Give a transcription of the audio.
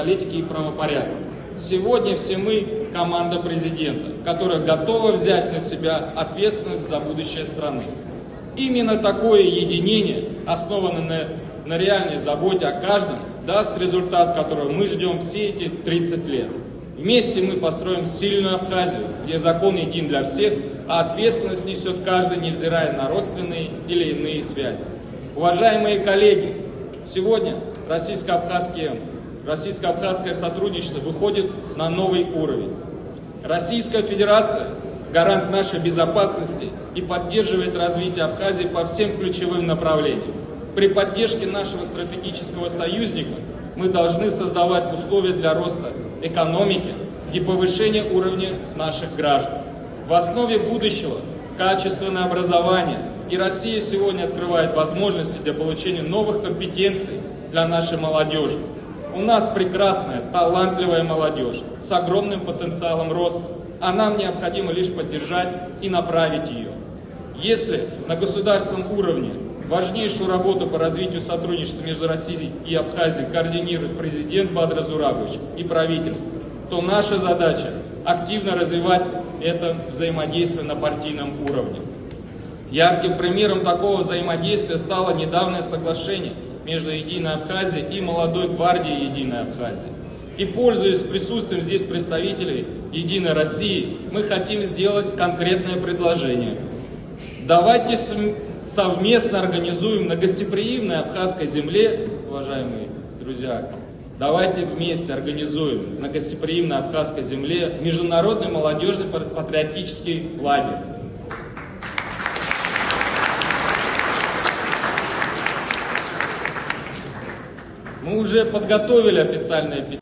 политики и правопорядка. Сегодня все мы – команда президента, которая готова взять на себя ответственность за будущее страны. Именно такое единение, основанное на реальной заботе о каждом, даст результат, которого мы ждем все эти 30 лет. Вместе мы построим сильную Абхазию, где закон един для всех, а ответственность несет каждый, невзирая на родственные или иные связи. Уважаемые коллеги, сегодня российско-абхазское сотрудничество выходит на новый уровень. Российская Федерация – гарант нашей безопасности и поддерживает развитие Абхазии по всем ключевым направлениям. При поддержке нашего стратегического союзника мы должны создавать условия для роста экономики и повышения уровня наших граждан. В основе будущего – качественное образование, и Россия сегодня открывает возможности для получения новых компетенций для нашей молодежи. У нас прекрасная, талантливая молодежь с огромным потенциалом роста, а нам необходимо лишь поддержать и направить ее. Если на государственном уровне важнейшую работу по развитию сотрудничества между Россией и Абхазией координирует президент Бадыр Зурабович и правительство, то наша задача – активно развивать это взаимодействие на партийном уровне. Ярким примером такого взаимодействия стало недавнее соглашение между Единой Абхазией и молодой гвардией Единой Абхазии. И, пользуясь присутствием здесь представителей Единой России, мы хотим сделать конкретное предложение. Давайте совместно организуем на гостеприимной абхазской земле, уважаемые друзья, давайте вместе организуем на гостеприимной абхазской земле международный молодежный патриотический лагерь. Мы уже подготовили официальное письмо.